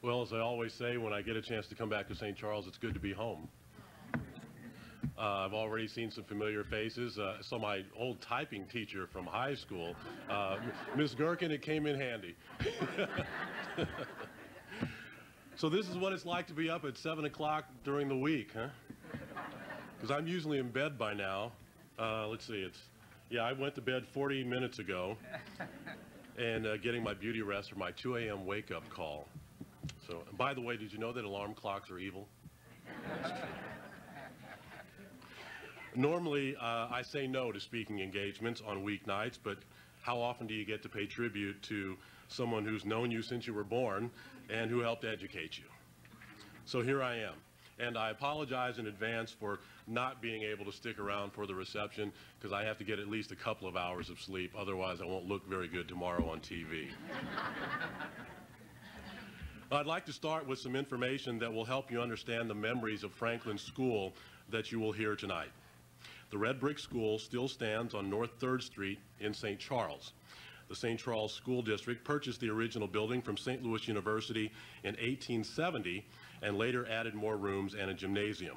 Well, as I always say, when I get a chance to come back to St. Charles, it's good to be home. I've already seen some familiar faces. So my old typing teacher from high school, Ms. Gherkin, it came in handy. So this is what it's like to be up at 7 o'clock during the week, huh? Because I'm usually in bed by now. Let's see, I went to bed 40 minutes ago and getting my beauty rest for my 2 a.m. wake-up call. So, and by the way, did you know that alarm clocks are evil? Normally, I say no to speaking engagements on weeknights, but how often do you get to pay tribute to someone who's known you since you were born and who helped educate you? So here I am. And I apologize in advance for not being able to stick around for the reception because I have to get at least a couple of hours of sleep. Otherwise, I won't look very good tomorrow on TV. I'd like to start with some information that will help you understand the memories of Franklin School that you will hear tonight. The red brick school still stands on North 3rd Street in St. Charles. The St. Charles School District purchased the original building from St. Louis University in 1870 and later added more rooms and a gymnasium.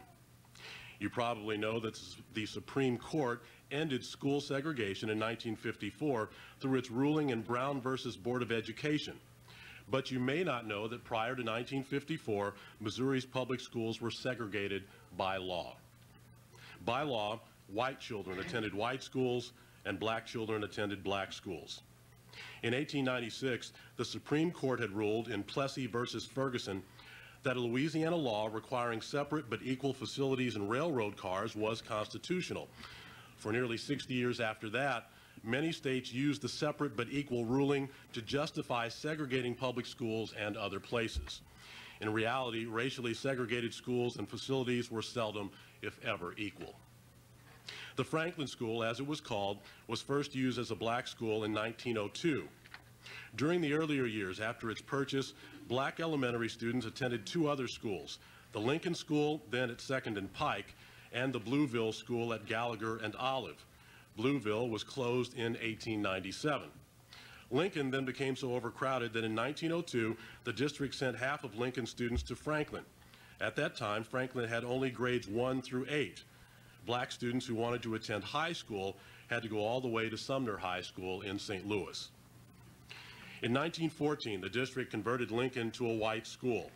You probably know that the Supreme Court ended school segregation in 1954 through its ruling in Brown versus Board of Education. But you may not know that prior to 1954, Missouri's public schools were segregated by law. By law, white children attended white schools and black children attended black schools. In 1896, the Supreme Court had ruled in Plessy versus Ferguson that a Louisiana law requiring separate but equal facilities in railroad cars was constitutional. For nearly 60 years after that, many states used the separate but equal ruling to justify segregating public schools and other places. In reality, racially segregated schools and facilities were seldom, if ever, equal. The Franklin School, as it was called, was first used as a black school in 1902. During the earlier years after its purchase, black elementary students attended two other schools, the Lincoln School, then at 2nd and Pike, and the Blueville School at Gallagher and Olive. Blueville was closed in 1897. Lincoln then became so overcrowded that in 1902, the district sent half of Lincoln students to Franklin. At that time, Franklin had only grades 1 through 8. Black students who wanted to attend high school had to go all the way to Sumner High School in St. Louis. In 1914, the district converted Lincoln to a white school.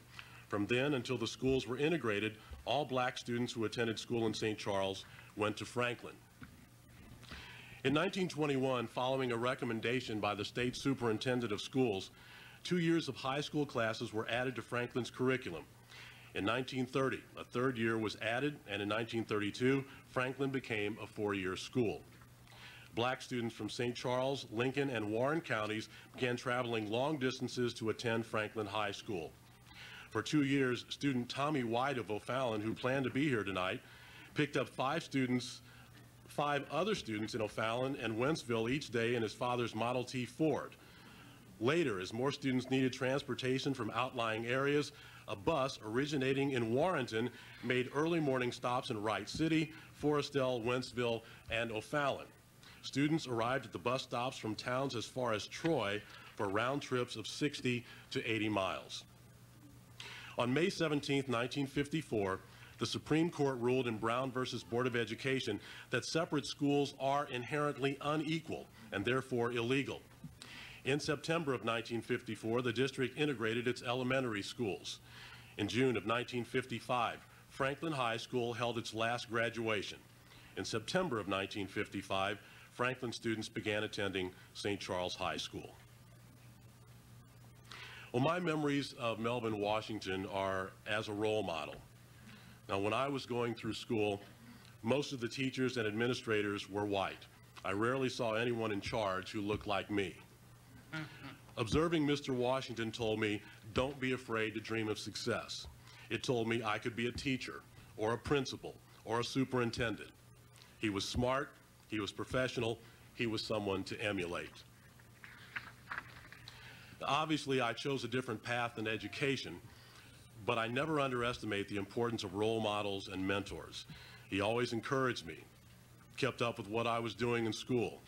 From then until the schools were integrated, all black students who attended school in St. Charles went to Franklin. In 1921, following a recommendation by the state superintendent of schools, 2 years of high school classes were added to Franklin's curriculum. In 1930, a third year was added, and in 1932, Franklin became a 4-year school. Black students from St. Charles, Lincoln, and Warren counties began traveling long distances to attend Franklin High School. For 2 years, student Tommy White of O'Fallon, who planned to be here tonight, picked up 5 other students in O'Fallon and Wentzville each day in his father's Model T Ford. Later, as more students needed transportation from outlying areas, a bus originating in Warrenton made early morning stops in Wright City, Forestell, Wentzville, and O'Fallon. Students arrived at the bus stops from towns as far as Troy for round trips of 60 to 80 miles. On May 17, 1954, the Supreme Court ruled in Brown versus Board of Education that separate schools are inherently unequal and therefore illegal. In September of 1954, the district integrated its elementary schools. In June of 1955, Franklin High School held its last graduation. In September of 1955, Franklin students began attending St. Charles High School. Well, my memories of Melvin Washington are as a role model. Now, when I was going through school, most of the teachers and administrators were white. I rarely saw anyone in charge who looked like me. Observing Mr. Washington told me, don't be afraid to dream of success. It told me I could be a teacher, or a principal, or a superintendent. He was smart, he was professional, he was someone to emulate. Obviously, I chose a different path in education, but I never underestimate the importance of role models and mentors. He always encouraged me, kept up with what I was doing in school.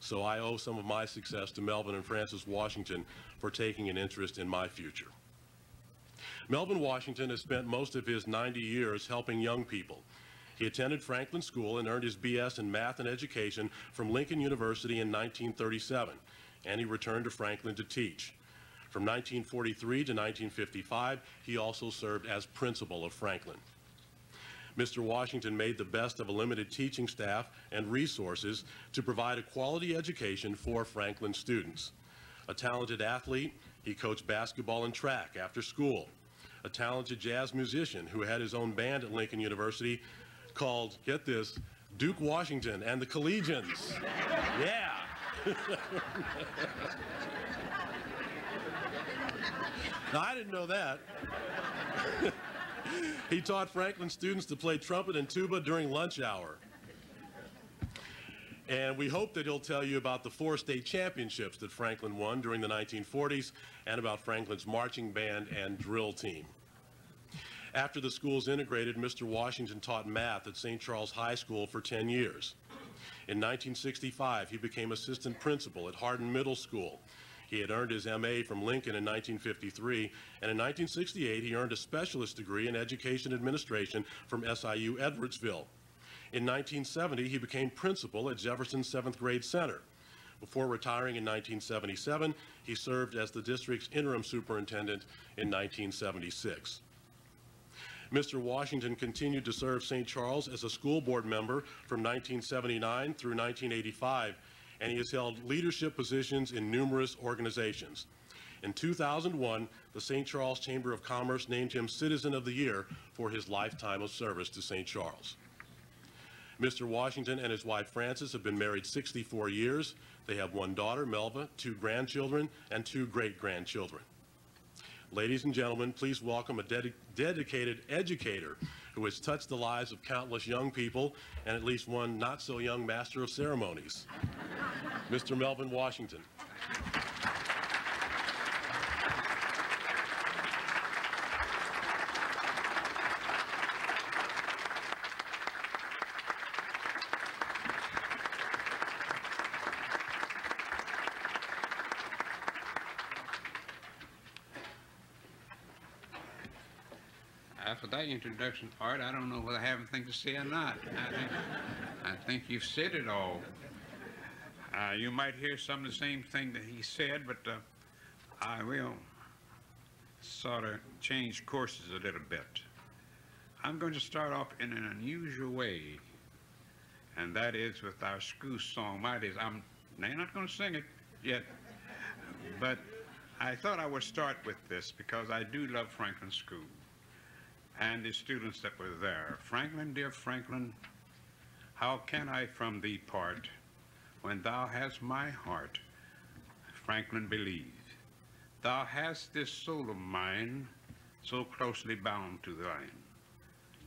So I owe some of my success to Melvin and Francis Washington for taking an interest in my future. Melvin Washington has spent most of his 90 years helping young people. He attended Franklin School and earned his BS in Math and Education from Lincoln University in 1937, and he returned to Franklin to teach. From 1943 to 1955, he also served as principal of Franklin. Mr. Washington made the best of a limited teaching staff and resources to provide a quality education for Franklin students. A talented athlete, he coached basketball and track after school. A talented jazz musician who had his own band at Lincoln University called, get this, Duke Washington and the Collegians. Yeah. Now, I didn't know that. He taught Franklin students to play trumpet and tuba during lunch hour. And we hope that he'll tell you about the 4 state championships that Franklin won during the 1940s and about Franklin's marching band and drill team. After the schools integrated, Mr. Washington taught math at St. Charles High School for 10 years. In 1965, he became assistant principal at Hardin Middle School. He had earned his MA from Lincoln in 1953, and in 1968, he earned a specialist degree in education administration from SIU Edwardsville. In 1970, he became principal at Jefferson 7th Grade Center. Before retiring in 1977, he served as the district's interim superintendent in 1976. Mr. Washington continued to serve St. Charles as a school board member from 1979 through 1985, and he has held leadership positions in numerous organizations. In 2001, the St. Charles Chamber of Commerce named him Citizen of the Year for his lifetime of service to St. Charles. Mr. Washington and his wife Frances have been married 64 years. They have 1 daughter, Melva, 2 grandchildren, and 2 great-grandchildren. Ladies and gentlemen, please welcome a dedicated educator who has touched the lives of countless young people and at least one not-so-young master of ceremonies, Mr. Melvin Washington. After that introduction, Art, I don't know whether I have anything to say or not. I think you've said it all. You might hear some of the same thing that he said, but I will sort of change courses a little bit. I'm going to start off in an unusual way, and that is with our school song. I'm not going to sing it yet, but I thought I would start with this because I do love Franklin School and the students that were there. Franklin, dear Franklin, how can I from thee part when thou hast my heart? Franklin, believe. Thou hast this soul of mine so closely bound to thine.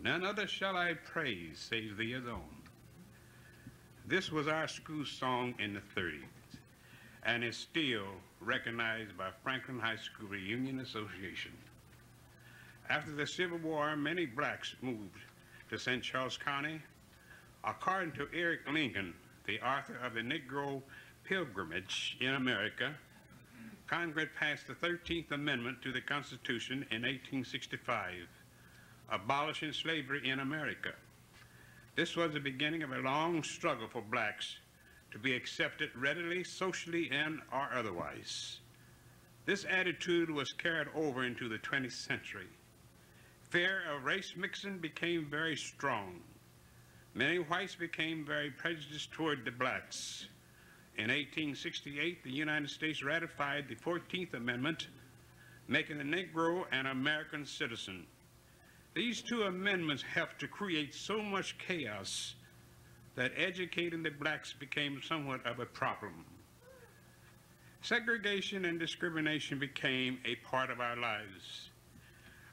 None other shall I praise save thee alone. This was our school song in the 30s and is still recognized by Franklin High School Reunion Association. After the Civil War, many blacks moved to St. Charles County. According to Eric Lincoln, the author of the Negro Pilgrimage in America, Congress passed the 13th Amendment to the Constitution in 1865, abolishing slavery in America. This was the beginning of a long struggle for blacks to be accepted readily, socially, and/or otherwise. This attitude was carried over into the 20th century. Fear of race mixing became very strong. Many whites became very prejudiced toward the blacks. In 1868, the United States ratified the 14th Amendment, making the Negro an American citizen. These 2 amendments helped to create so much chaos that educating the blacks became somewhat of a problem. Segregation and discrimination became a part of our lives.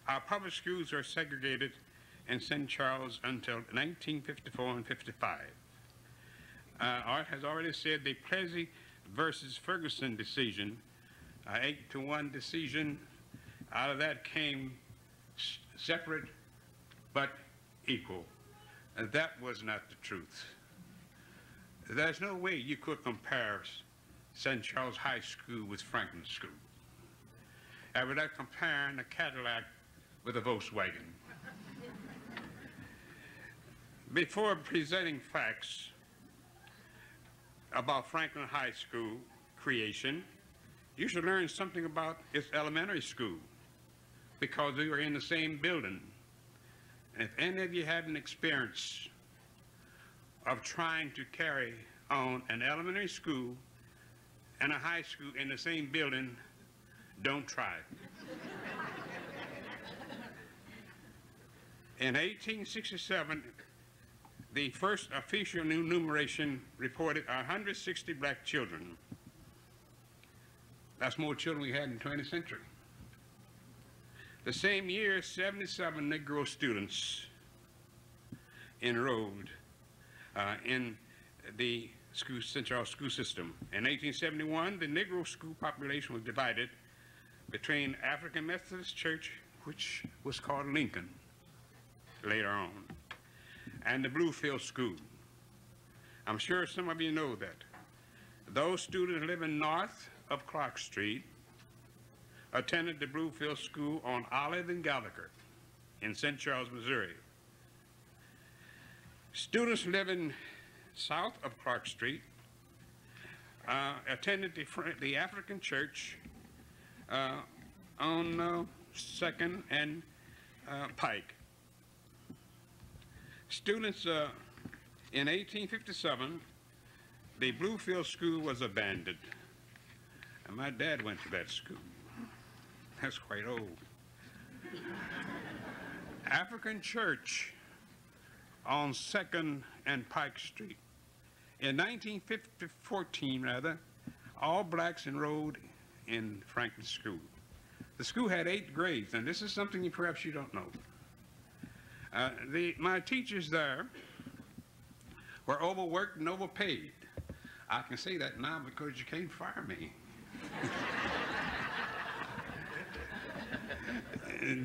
Our public schools are segregated in St. Charles until 1954 and 55. Art has already said the Plessy versus Ferguson decision, 8-1 decision, out of that came separate but equal. That was not the truth. There's no way you could compare St. Charles High School with Franklin School. I would like comparing a Cadillac with a Volkswagen. Before presenting facts about Franklin High School creation, you should learn something about its elementary school, because we were in the same building. And if any of you had an experience of trying to carry on an elementary school and a high school in the same building, don't try it. In 1867, the first official enumeration reported 160 black children. That's more children we had in the 20th century. The same year, 77 Negro students enrolled in the St. Charles school system. In 1871, the Negro school population was divided between African Methodist Church, which was called Lincoln later on, and the Bluefield School. I'm sure some of you know that. Those students living north of Clark Street attended the Bluefield School on Olive and Gallagher in St. Charles, Missouri. Students living south of Clark Street attended the African Church on 2nd and Pike. Students in 1857, the Bluefield School was abandoned, and my dad went to that school. That's quite old. African Church on 2nd and Pike Street. In 1914, rather, all blacks enrolled in Franklin School. The school had 8 grades, and this is something perhaps you don't know. My teachers there were overworked and overpaid. I can say that now because you can't fire me.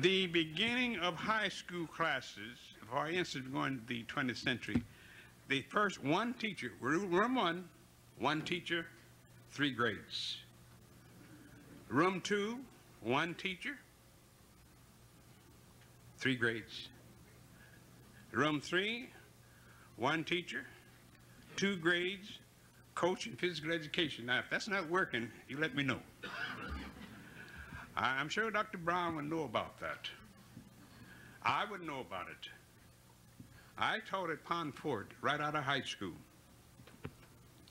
The beginning of high school classes, for instance, going to the 20th century, the first one teacher, room 1 teacher, 3 grades. Room 2, 1 teacher, 3 grades. Room 3, 1 teacher, 2 grades, coach and physical education. Now, if that's not working, you let me know. I'm sure Dr. Brown would know about that. I would know about it. I taught at Pond Fort right out of high school.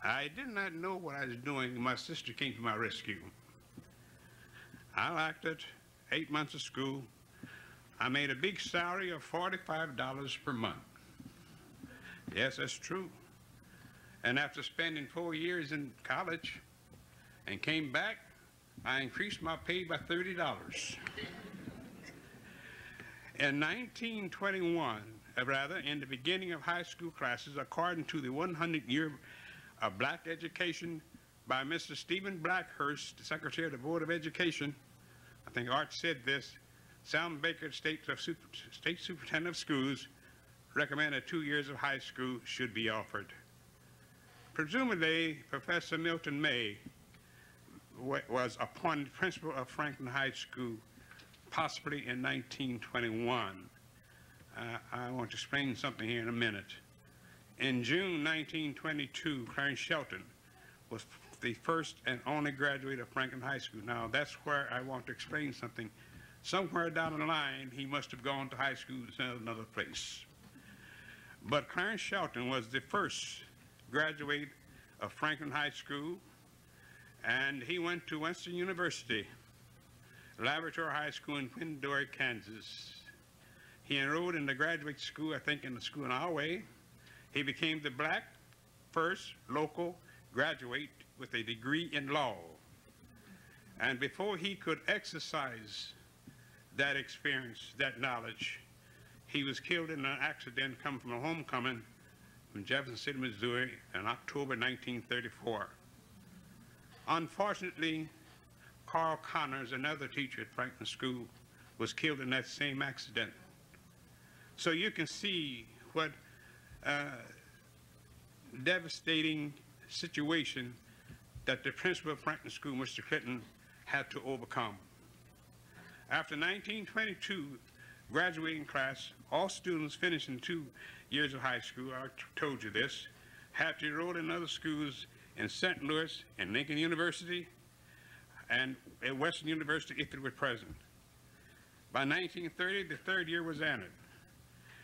I did not know what I was doing. My sister came to my rescue. I liked it. 8 months of school. I made a big salary of $45 per month. Yes, that's true. And after spending 4 years in college and came back, I increased my pay by $30. In 1921, in the beginning of high school classes, according to the 100 year of black education by Mr. Stephen Blackhurst, the Secretary of the Board of Education, I think Art said this, Sam Baker, State Superintendent of Schools, recommended 2 years of high school should be offered. Presumably, Professor Milton May was appointed principal of Franklin High School, possibly in 1921. I want to explain something here in a minute. In June 1922, Clarence Shelton was the first and only graduate of Franklin High School. Now, that's where I want to explain something. Somewhere down the line, he must have gone to high school in another place. But Clarence Shelton was the first graduate of Franklin High School, and he went to Winston University, Laboratory High School in Windori, Kansas. He enrolled in the graduate school, I think in the school in our way. He became the black first local graduate with a degree in law. And before he could exercise that experience, that knowledge, he was killed in an accident coming from a homecoming from Jefferson City, Missouri in October 1934. Unfortunately, Carl Connors, another teacher at Franklin School, was killed in that same accident. So you can see what devastating situation that the principal of Franklin School, Mr. Clinton, had to overcome. After 1922, graduating class, all students finishing 2 years of high school, I told you this, had to enroll in other schools in St. Louis and Lincoln University and at Western University if it were present. By 1930, the third year was entered.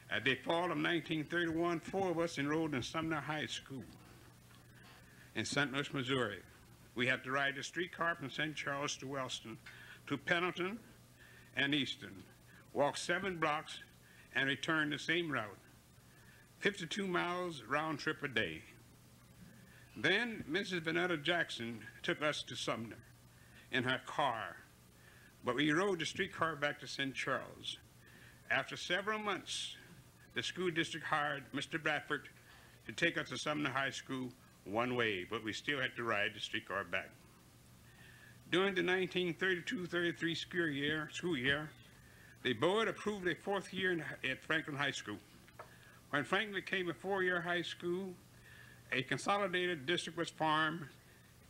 At the fall of 1931, 4 of us enrolled in Sumner High School in St. Louis, Missouri. We had to ride the streetcar from St. Charles to Wellston, to Pendleton and Easton, walk 7 blocks and return the same route, 52 miles round trip a day. Then Mrs. Vanetta Jackson took us to Sumner in her car, but we rode the streetcar back to St. Charles. After several months, the school district hired Mr. Bradford to take us to Sumner High School one way, but we still had to ride the streetcar back. During the 1932-33 school year, the board approved a 4th year at Franklin High School. When Franklin became a 4-year high school, a consolidated district was formed,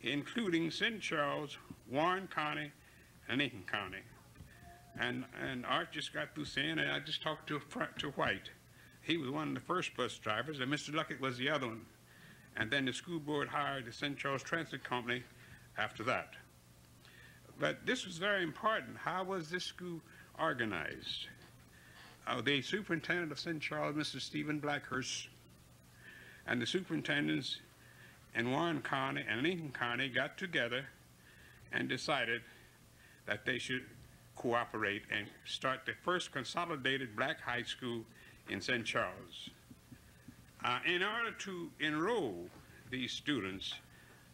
including St. Charles, Warren County, and Lincoln County. And Art just got through saying, and I just talked to White. He was one of the first bus drivers, and Mr. Luckett was the other one. And then the school board hired the St. Charles Transit Company after that. But this was very important. How was this school organized? The superintendent of St. Charles, Mr. Stephen Blackhurst, and the superintendents in Warren County and Lincoln County got together and decided that they should cooperate and start the first consolidated black high school in St. Charles. In order to enroll these students,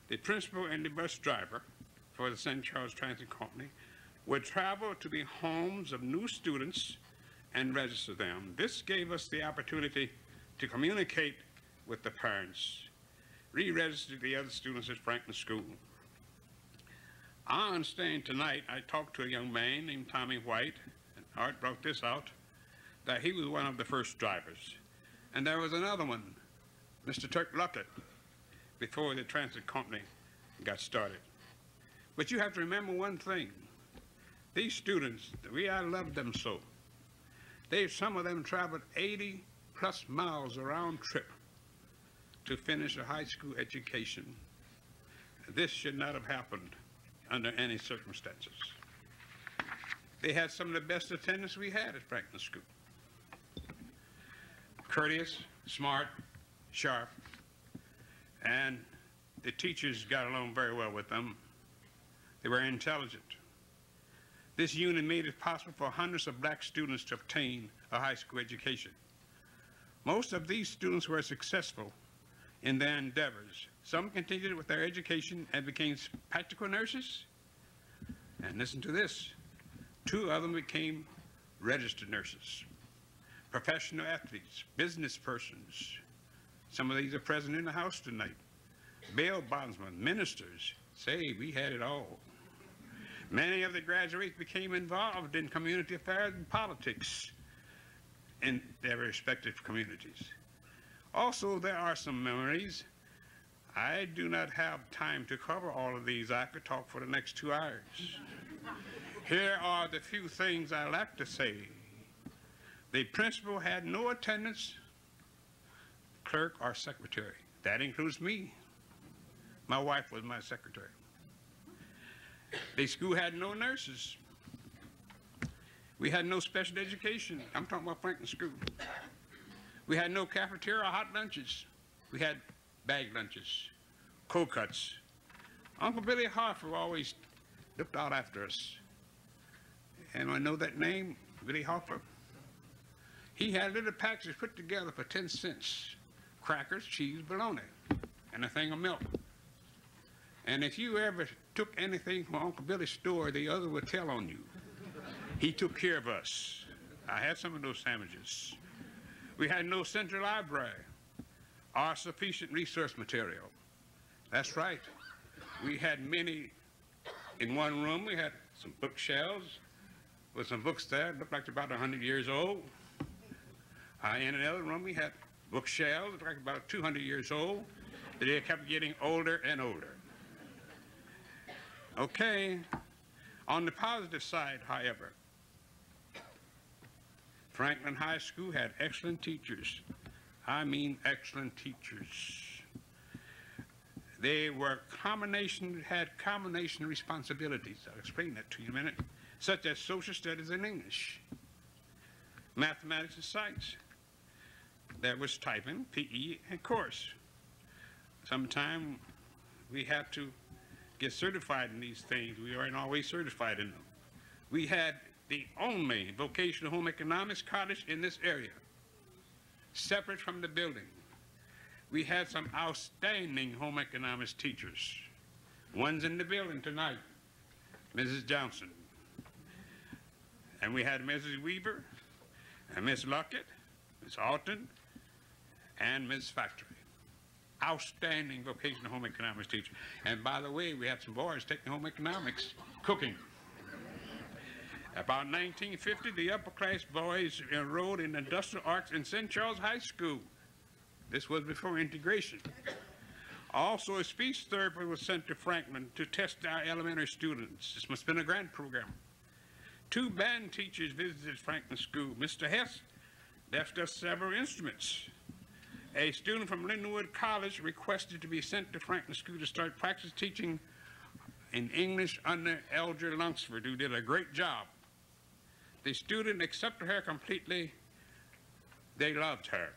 the principal and the bus driver for the St. Charles Transit Company would travel to the homes of new students and register them. This gave us the opportunity to communicate with the parents, re-register the other students at Franklin School. I understand tonight, I talked to a young man named Tommy White, and Art brought this out, that he was one of the first drivers. And there was another one, Mr. Turk Luckett, before the transit company got started. But you have to remember one thing. These students, I love them so. Some of them traveled 80+ miles around trip to finish a high school education. This should not have happened under any circumstances. They had some of the best attendance we had at Franklin School. Courteous, smart, sharp, and the teachers got along very well with them. They were intelligent. This unit made it possible for hundreds of black students to obtain a high school education. Most of these students were successful in their endeavors. Some continued with their education and became practical nurses. And listen to this, 2 of them became registered nurses, professional athletes, business persons. Some of these are present in the house tonight. Bail bondsmen, ministers. Say, we had it all. Many of the graduates became involved in community affairs and politics in their respective communities. Also, there are some memories. I do not have time to cover all of these. I could talk for the next 2 hours. Here are the few things I like to say. The principal had no attendance, clerk or secretary. That includes me. My wife was my secretary. The school had no nurses. We had no special education. I'm talking about Franklin School. We had no cafeteria or hot lunches. We had bag lunches, cold cuts. Uncle Billy Harper always looked out after us. And I know that name, Billy Harper. He had little packages put together for 10 cents. Crackers, cheese, bologna, and a thing of milk. And if you ever took anything from Uncle Billy's store, the other would tell on you. He took care of us. I had some of those sandwiches. We had no central library or sufficient resource material. That's right. We had many in one room. We had some bookshelves with some books there that looked like about 100 years old. In another room, we had bookshelves that looked like about 200 years old. They kept getting older and older. Okay, on the positive side, however, Franklin High School had excellent teachers. I mean excellent teachers. They were had combination responsibilities. I'll explain that to you in a minute, such as social studies and English, mathematics and science. There was typing, PE, and course. Sometime we had to get certified in these things. We weren't always certified in them. We had the only vocational home economics college in this area, separate from the building. We had some outstanding home economics teachers. One's in the building tonight, Mrs. Johnson. And we had Mrs. Weaver, and Miss Luckett, Miss Alton, and Miss Factory. Outstanding vocational home economics teacher. And by the way, we had some boys taking home economics, cooking. About 1950, the upper class boys enrolled in industrial arts in St. Charles High School. This was before integration. Also, a speech therapist was sent to Franklin to test our elementary students. This must have been a grant program. 2 band teachers visited Franklin School. Mr. Hess left us several instruments. A student from Lindenwood College requested to be sent to Franklin School to start practice teaching in English under Elder Lunsford, who did a great job. The student accepted her completely. They loved her.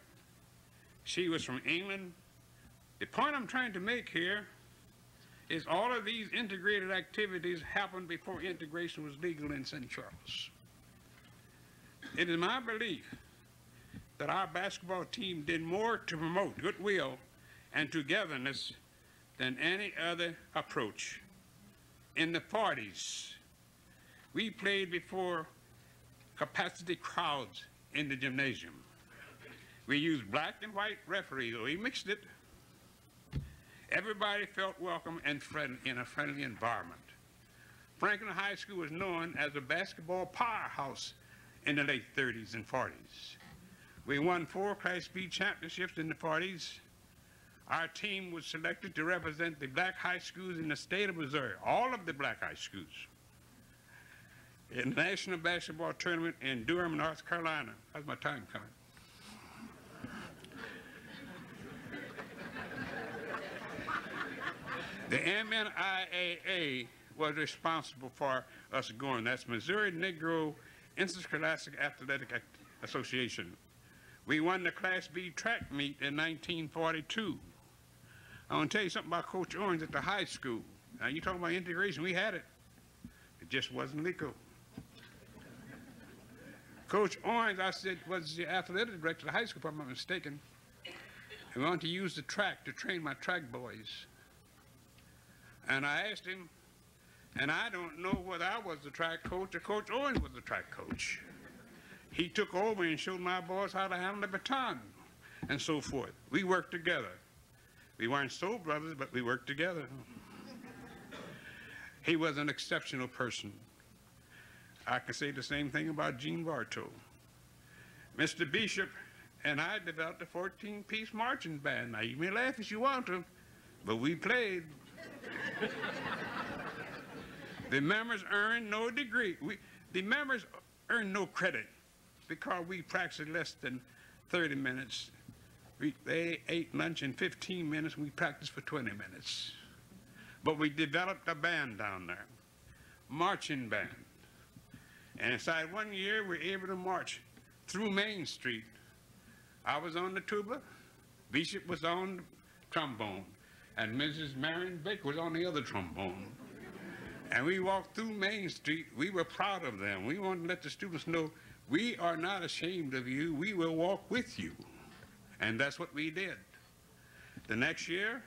She was from England. The point I'm trying to make here is all of these integrated activities happened before integration was legal in St. Charles. It is my belief that our basketball team did more to promote goodwill and togetherness than any other approach. In the 40s, we played before capacity crowds in the gymnasium. We used black and white referees, or we mixed it. Everybody felt welcome and in a friendly environment. Franklin High School was known as a basketball powerhouse in the late 30s and 40s. We won 4 Class B championships in the 40s. Our team was selected to represent the black high schools in the state of Missouri, all of the black high schools, in the National Basketball Tournament in Durham, North Carolina. How's my time coming? The MNIAA was responsible for us going. That's Missouri Negro Interscholastic Athletic Association. We won the Class B track meet in 1942. I want to tell you something about Coach Orange at the high school. Now, you talking about integration, we had it. It just wasn't legal. Coach Orange, I said, was the athletic director of the high school, if I'm not mistaken. We wanted to use the track to train my track boys. And I asked him, and I don't know whether I was the track coach or Coach Orange was the track coach. He took over and showed my boys how to handle the baton and so forth. We worked together. We weren't soul brothers, but we worked together. He was an exceptional person. I can say the same thing about Gene Bartow. Mr. Bishop and I developed a 14-piece marching band. Now, you may laugh if you want to, but we played. The members earned no degree. The members earned no credit because we practiced less than 30 minutes. They ate lunch in 15 minutes, and we practiced for 20 minutes. But we developed a band down there, marching band. And inside 1 year, we were able to march through Main Street. I was on the tuba, Bishop was on the trombone, and Mrs. Marion Baker was on the other trombone. And we walked through Main Street. We were proud of them. We wanted to let the students know, we are not ashamed of you. We will walk with you. And that's what we did. The next year,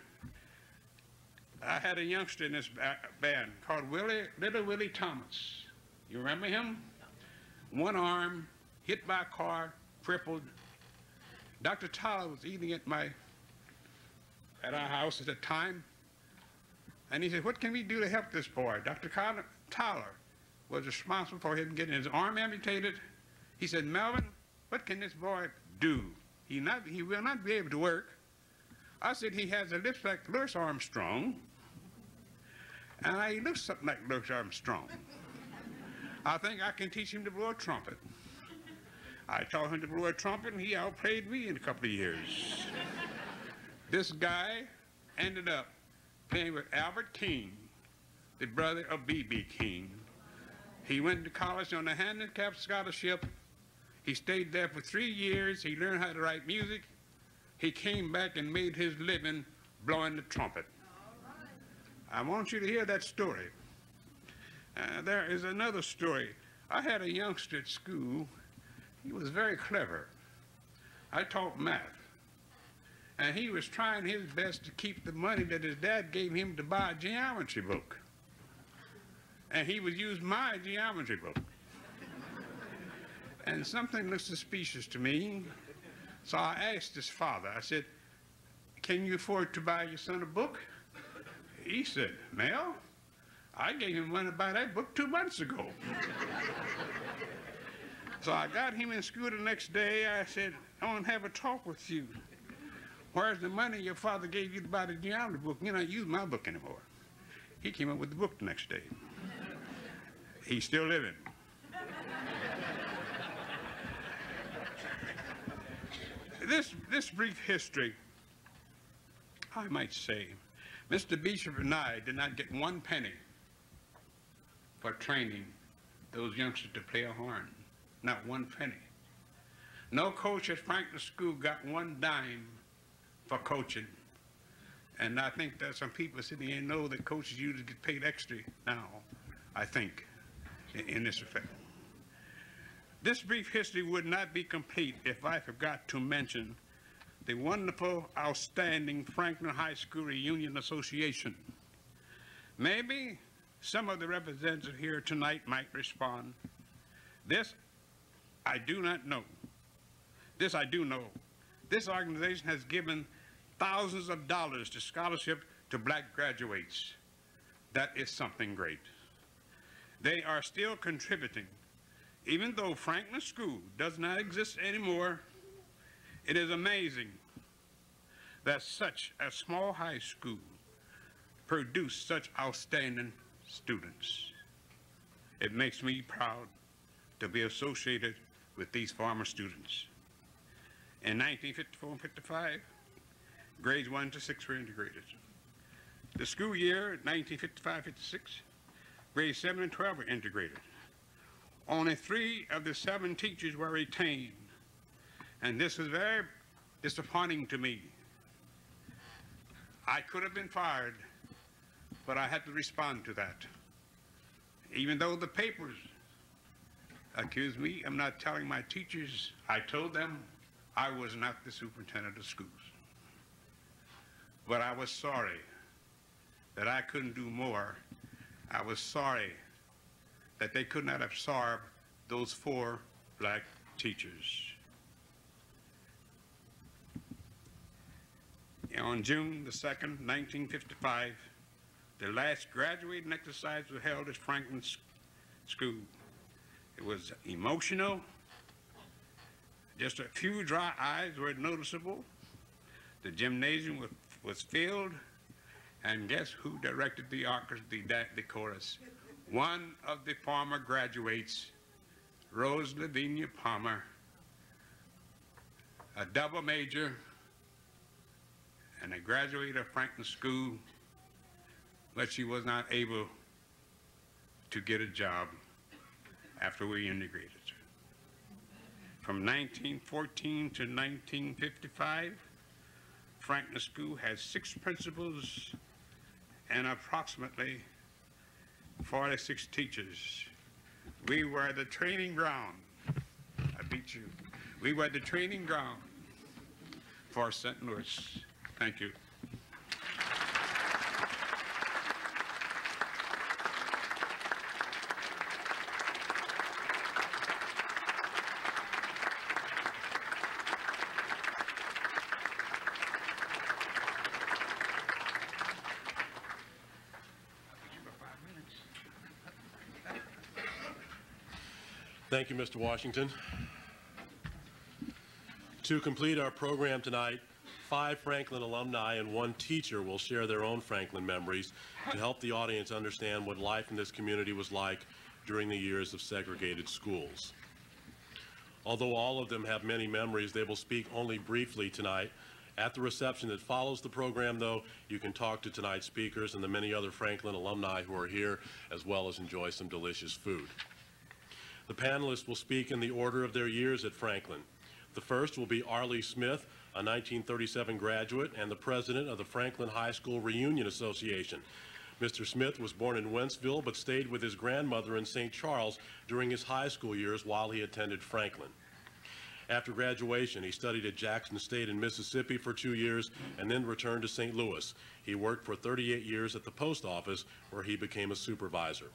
I had a youngster in this band called Little Willie Thomas. You remember him? One arm, hit by a car, crippled. Dr. Tyler was eating at our house at the time. And he said, what can we do to help this boy? Dr. Tyler was responsible for him getting his arm amputated. He said, Melvin, what can this boy do? He will not be able to work. I said, he has a lips like Louis Armstrong. And he looks something like Louis Armstrong. I think I can teach him to blow a trumpet. I taught him to blow a trumpet, and he outplayed me in a couple of years. This guy ended up playing with Albert King, the brother of B.B. King. He went to college on a handicap scholarship. He stayed there for 3 years. He learned how to write music. He came back and made his living blowing the trumpet. I want you to hear that story. There is another story. I had a youngster at school. He was very clever. I taught math. And he was trying his best to keep the money that his dad gave him to buy a geometry book. And he would use my geometry book. And something looked suspicious to me. So I asked his father, I said, can you afford to buy your son a book? He said, Mel, I gave him money to buy that book 2 months ago. So I got him in school the next day. I said, I want to have a talk with you. Where's the money your father gave you to buy the geometry book? You don't use my book anymore. He came up with the book the next day. He's still living. This brief history, I might say, Mr. Bishop and I did not get 1 penny for training those youngsters to play a horn. Not 1 penny. No coach at Franklin School got 1 dime for coaching. And I think that some people sitting here know that coaches usually get paid extra now, I think, in this effect. This brief history would not be complete if I forgot to mention the wonderful, outstanding Franklin High School Reunion Association. Maybe some of the representatives here tonight might respond. This I do not know. This I do know. This organization has given thousands of dollars to scholarship to black graduates. That is something great. They are still contributing. Even though Franklin School does not exist anymore, it is amazing that such a small high school produced such outstanding students. It makes me proud to be associated with these former students. In 1954 and 55, grades 1 to 6 were integrated. The school year, 1955-56, grades 7 and 12 were integrated. Only 3 of the 7 teachers were retained, and this was very disappointing to me. I could have been fired, but I had to respond to that. Even though the papers accused me of not telling my teachers, I told them I was not the superintendent of schools. But I was sorry that I couldn't do more. I was sorry that they could not absorb those 4 black teachers. On June the 2nd, 1955, the last graduating exercise was held at Franklin School. It was emotional. Just a few dry eyes were noticeable. The gymnasium was filled, and guess who directed the orchestra, the chorus? One of the former graduates, Rose Lavinia Palmer, a double major and a graduate of Franklin School, but she was not able to get a job after we integrated. From 1914 to 1955, Franklin School had 6 principals and approximately 46 teachers. We were the training ground. I beat you. We were the training ground for St. Louis. Thank you. Thank you, Mr. Washington. To complete our program tonight, 5 Franklin alumni and 1 teacher will share their own Franklin memories to help the audience understand what life in this community was like during the years of segregated schools. Although all of them have many memories, they will speak only briefly tonight. At the reception that follows the program, though, you can talk to tonight's speakers and the many other Franklin alumni who are here, as well as enjoy some delicious food. The panelists will speak in the order of their years at Franklin. The first will be Arlie Smith, a 1937 graduate and the president of the Franklin High School Reunion Association. Mr. Smith was born in Wentzville but stayed with his grandmother in St. Charles during his high school years while he attended Franklin. After graduation, he studied at Jackson State in Mississippi for 2 years and then returned to St. Louis. He worked for 38 years at the post office, where he became a supervisor.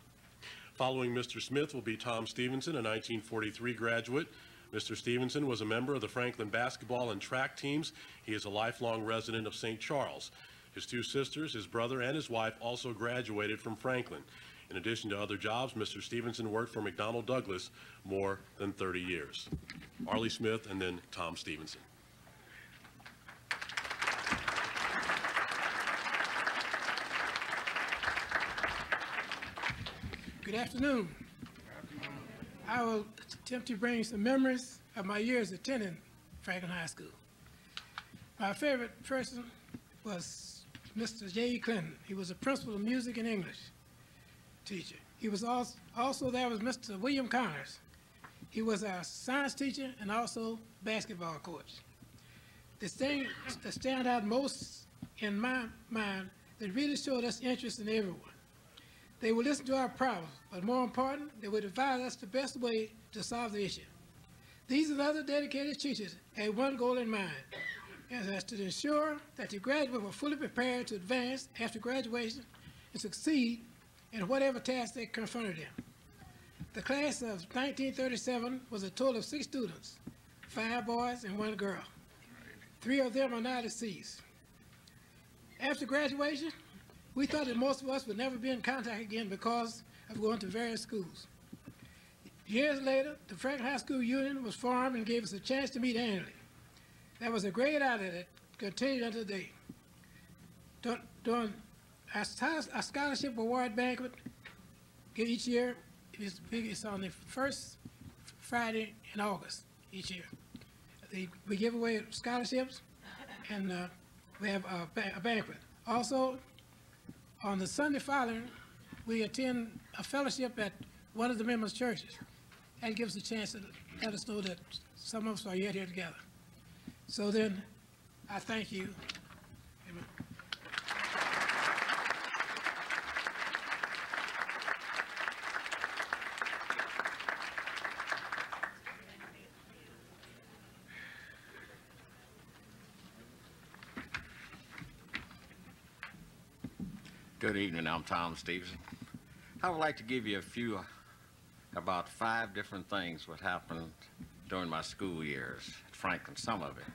Following Mr. Smith will be Tom Stevenson, a 1943 graduate. Mr. Stevenson was a member of the Franklin basketball and track teams. He is a lifelong resident of St. Charles. His two sisters, his brother, and his wife also graduated from Franklin. In addition to other jobs, Mr. Stevenson worked for McDonnell Douglas more than 30 years. Arlie Smith and then Tom Stevenson. Good afternoon. I will attempt to bring some memories of my years attending Franklin High School. My favorite person was Mr. J.E. Clinton. He was a principal of music and English teacher. He was also there was Mr. William Connors. He was our science teacher and also basketball coach. The thing that stand out most in my mind that really showed us interest in everyone. They would listen to our problems, but more important, they would advise us the best way to solve the issue. These and other dedicated teachers had one goal in mind, and that's to ensure that the graduates were fully prepared to advance after graduation and succeed in whatever task they confronted them. The class of 1937 was a total of 6 students, 5 boys and 1 girl. 3 of them are now deceased. After graduation, we thought that most of us would never be in contact again because of going to various schools. Years later, the Franklin High School Union was formed and gave us a chance to meet annually. That was a great idea that continued until today. During our scholarship award banquet each year, it's on the first Friday in August each year. We give away scholarships and we have a banquet. Also, on the Sunday following, we attend a fellowship at one of the members' churches. That gives us a chance to let us know that some of us are yet here together. So then, I thank you. Amen. Good evening, I'm Tom Stevenson. I would like to give you about 5 different things what happened during my school years at Franklin, some of it.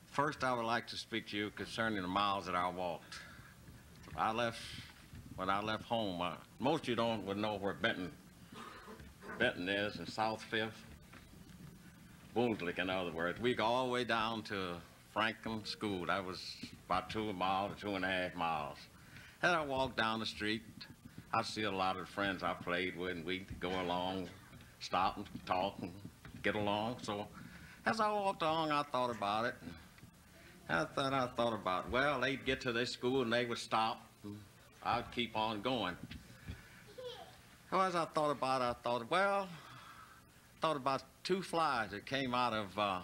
First, I would like to speak to you concerning the miles that I walked. When I left home, most of you would know where Benton is in South Fifth. Boondlick, in other words. We go all the way down to Franklin School. That was about 2 miles to 2.5 miles. As I walked down the street, I see a lot of the friends I played with, and we'd go along, stop and talk and get along. So as I walked along, I thought about it. And I thought about, well, they'd get to this school and they would stop, and I'd keep on going. So as I thought about it, I thought about 2 flies that came out of,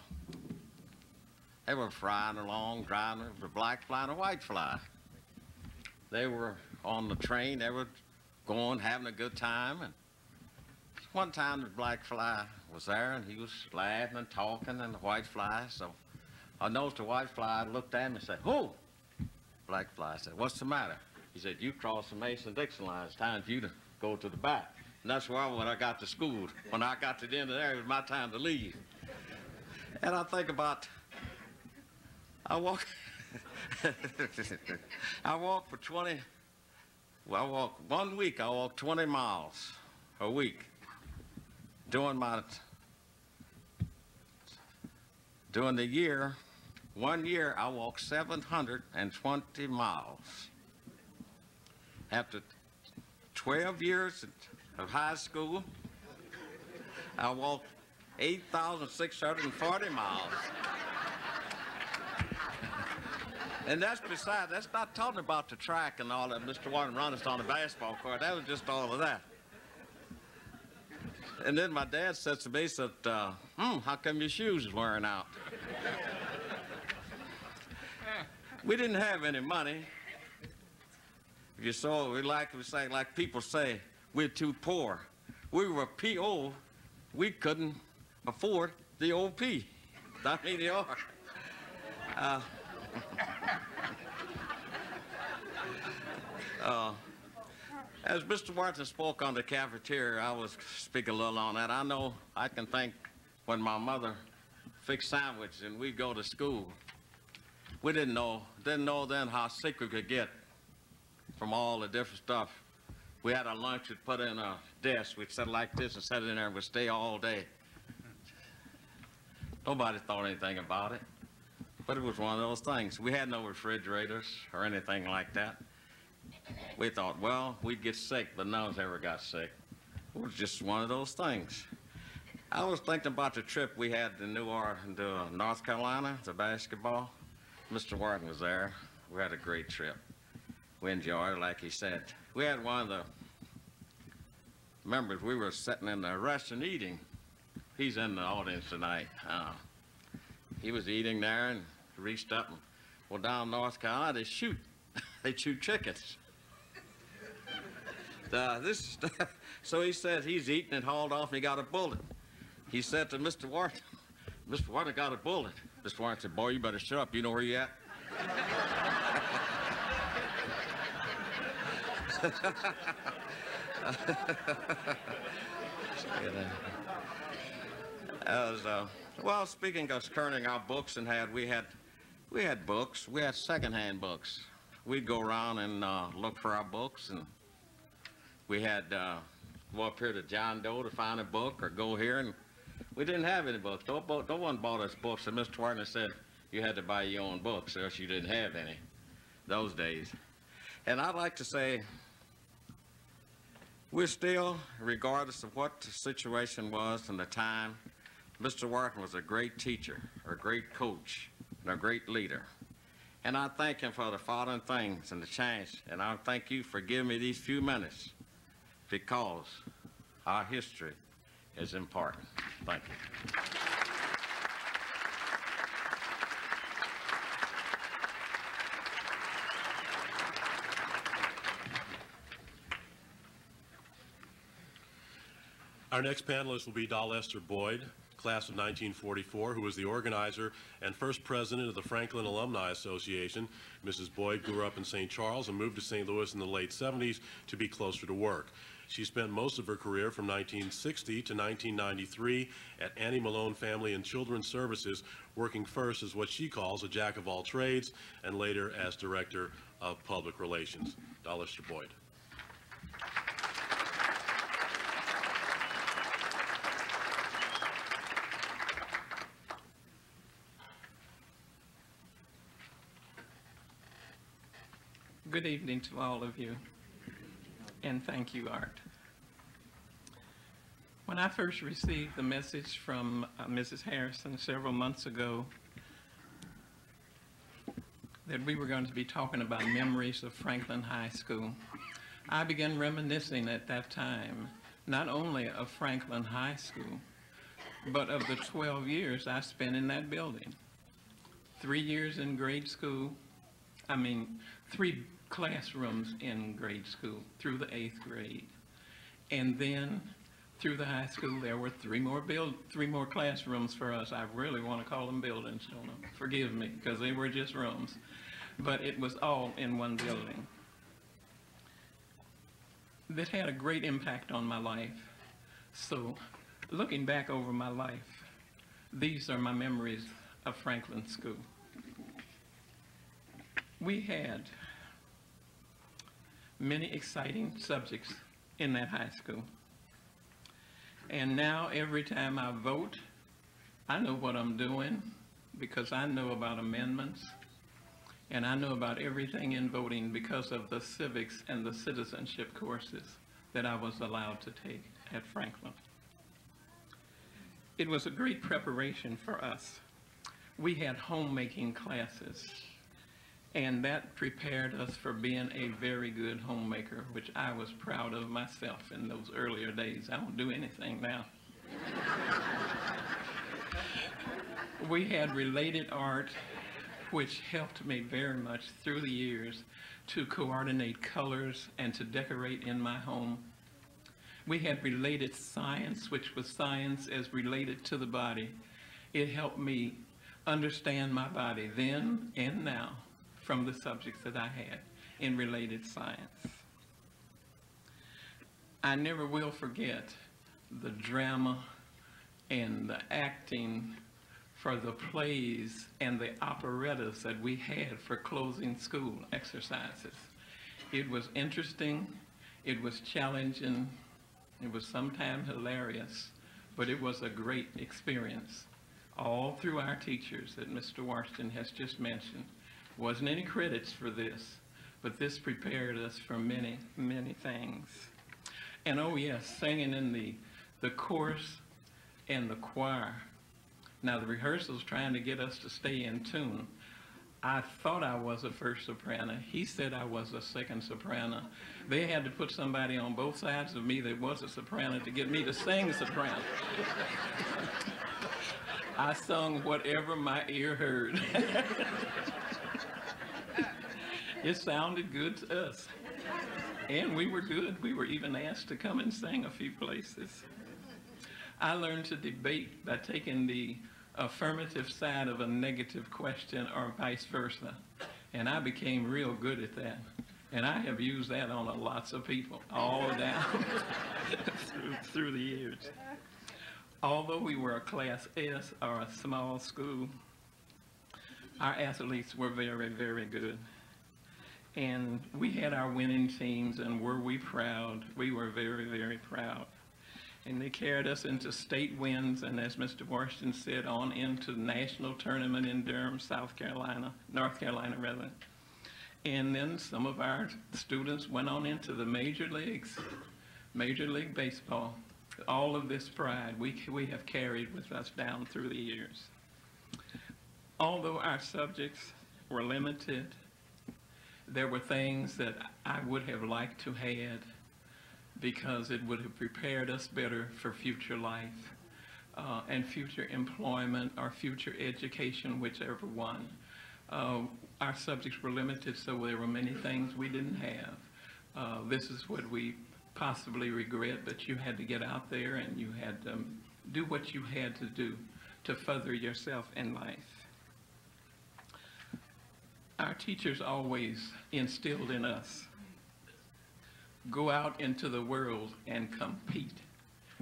they were flying along, driving, a black fly and a white fly. They were on the train, they were going, having a good time, and one time the black fly was there, and he was laughing and talking, and the white fly, so I noticed the white fly looked at him and said, "Oh!" Black fly said, "What's the matter?" He said, "You crossed the Mason-Dixon line, it's time for you to go to the back." And that's why when I got to school, when I got to the end of there, it was my time to leave. And I think about, I walked for 20, well, I walked 1 week, I walked 20 miles a week. During the year, 1 year, I walked 720 miles. After 12 years of high school, I walked 8,640 miles. And that's not talking about the track and all that Mr. Warren run us on the basketball court. That was just all of that. And then my dad said to me, how come your shoes is wearing out? We didn't have any money. If you saw, like people say, we're too poor. We were P.O. We couldn't afford the O.P. I mean, the R. As Mr. Martin spoke on the cafeteria, I was speaking a little on that. I know I can think when my mother fixed sandwiches and we'd go to school, we didn't know then how sick we could get from all the different stuff. We had our lunch, we'd put in a desk, we'd sit like this and sit in there and we'd stay all day. Nobody thought anything about it, but it was one of those things. We had no refrigerators or anything like that. We thought, well, we'd get sick, but none of us ever got sick. It was just one of those things. I was thinking about the trip we had to North Carolina, to basketball. Mr. Wharton was there. We had a great trip. We enjoyed it, like he said. We had one of the members, we were sitting in the restaurant eating. He's in the audience tonight. He was eating there and reached up and, well, down North Carolina, they shoot. They shoot chickens. So he said he's eating and hauled off and he got a bullet. He said to Mr. Wharton, Mr. Wharton got a bullet. Mr. Wharton said, boy, you better shut up. You know where you at? Well, speaking concerning our books we had books. We had secondhand books. We'd go around and look for our books, and we had go up here to John Doe to find a book, or go here, and we didn't have any books. No one bought us books, and Mr. Warner said you had to buy your own books, or else you didn't have any those days. And I'd like to say, we're still, regardless of what the situation was and the time, Mr. Wharton was a great teacher, a great coach, and a great leader. And I thank him for the following things and the chance, and I thank you for giving me these few minutes, because our history is important. Thank you. Our next panelist will be Doll Esther Boyd, class of 1944, who was the organizer and first president of the Franklin Alumni Association. Mrs. Boyd grew up in St. Charles and moved to St. Louis in the late 70s to be closer to work. She spent most of her career from 1960 to 1993 at Annie Malone Family and Children's Services, working first as what she calls a jack of all trades and later as director of public relations. Doll Esther Boyd. Good evening to all of you, and thank you, Art. When I first received the message from Mrs. Harrison several months ago that we were going to be talking about memories of Franklin High School, I began reminiscing at that time, not only of Franklin High School, but of the 12 years I spent in that building. 3 years in grade school, 3 classrooms in grade school through the 8th grade. And then through the high school, there were 3 more classrooms for us. I really want to call them buildings, forgive me, because they were just rooms. But it was all in one building. That had a great impact on my life. So looking back over my life, these are my memories of Franklin School. We had many exciting subjects in that high school. And now every time I vote, I know what I'm doing because I know about amendments, and I know about everything in voting because of the civics and the citizenship courses that I was allowed to take at Franklin. It was a great preparation for us. We had homemaking classes, and that prepared us for being a very good homemaker, which I was proud of myself in those earlier days. I don't do anything now. We had related art, which helped me very much through the years to coordinate colors and to decorate in my home. We had related science, which was science as related to the body. It helped me understand my body then and now from the subjects that I had in related science. I never will forget the drama and the acting for the plays and the operettas that we had for closing school exercises. It was interesting, it was challenging, it was sometimes hilarious, but it was a great experience. All through our teachers that Mr. Washington has just mentioned. Wasn't any credits for this, but this prepared us for many, many things. And oh yes, singing in the chorus and the choir. Now the rehearsal's trying to get us to stay in tune. I thought I was a first soprano. He said I was a second soprano. They had to put somebody on both sides of me that was a soprano to get me to sing soprano. I sung whatever my ear heard. It sounded good to us. And we were good. We were even asked to come and sing a few places. I learned to debate by taking the affirmative side of a negative question or vice versa. And I became real good at that. And I have used that on lots of people all down through the years. Although we were a Class S or a small school, our athletes were very, very good. And we had our winning teams, and were we proud? We were very, very proud. And they carried us into state wins, and as Mr. Washington said, on into the national tournament in Durham, North Carolina rather. And then some of our students went on into the major leagues, Major League Baseball. All of this pride we have carried with us down through the years. Although our subjects were limited, there were things that I would have liked to had because it would have prepared us better for future life and future employment or future education, whichever one. Our subjects were limited, so there were many things we didn't have. This is what we possibly regret, but you had to get out there and you had to do what you had to do to further yourself in life. Our teachers always instilled in us, go out into the world and compete.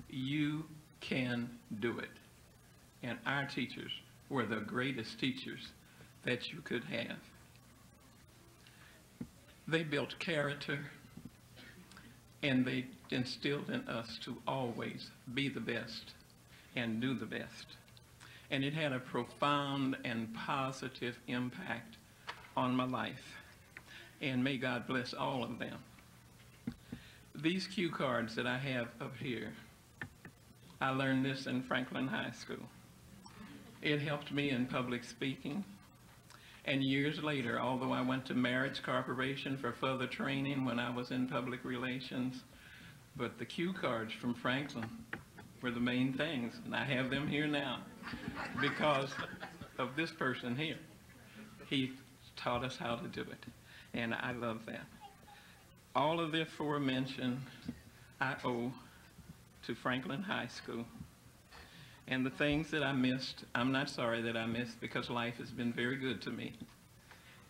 You can do it. And our teachers were the greatest teachers that you could have. They built character, and they instilled in us to always be the best and do the best. And it had a profound and positive impact on my life. And may God bless all of them. These cue cards that I have up here, I learned this in Franklin High School. It helped me in public speaking. And years later, although I went to Marriage Corporation for further training when I was in public relations, but the cue cards from Franklin were the main things, and I have them here now because of this person here. He taught us how to do it, and I love that. All of the aforementioned I owe to Franklin High School. And the things that I missed, I'm not sorry that I missed because life has been very good to me.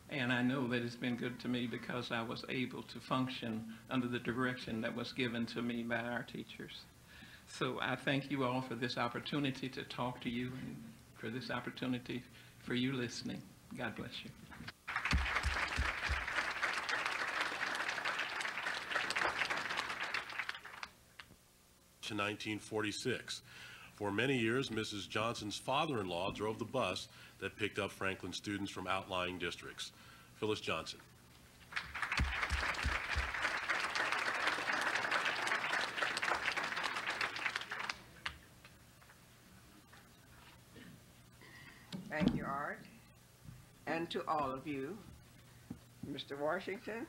And I know that it's been good to me because I was able to function under the direction that was given to me by our teachers. So I thank you all for this opportunity to talk to you and for this opportunity for you listening. God bless you. In 1946. For many years, Mrs. Johnson's father-in-law drove the bus that picked up Franklin students from outlying districts. Phyllis Johnson. and to all of you. Mr. Washington,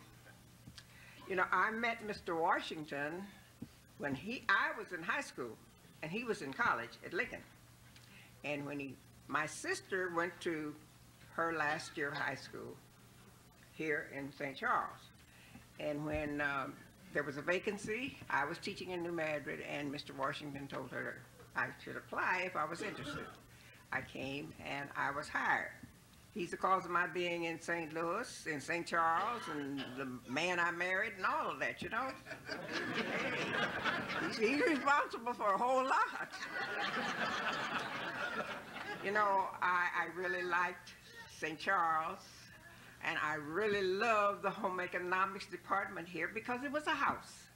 you know, I met Mr. Washington when I was in high school and he was in college at Lincoln. And when my sister went to her last year of high school here in St. Charles. And when there was a vacancy, I was teaching in New Madrid, and Mr. Washington told her I should apply if I was interested. I came and I was hired. He's the cause of my being in St. Louis, in St. Charles, and the man I married, and all of that, you know. He's responsible for a whole lot. You know, I really liked St. Charles, and I really loved the home economics department here because it was a house.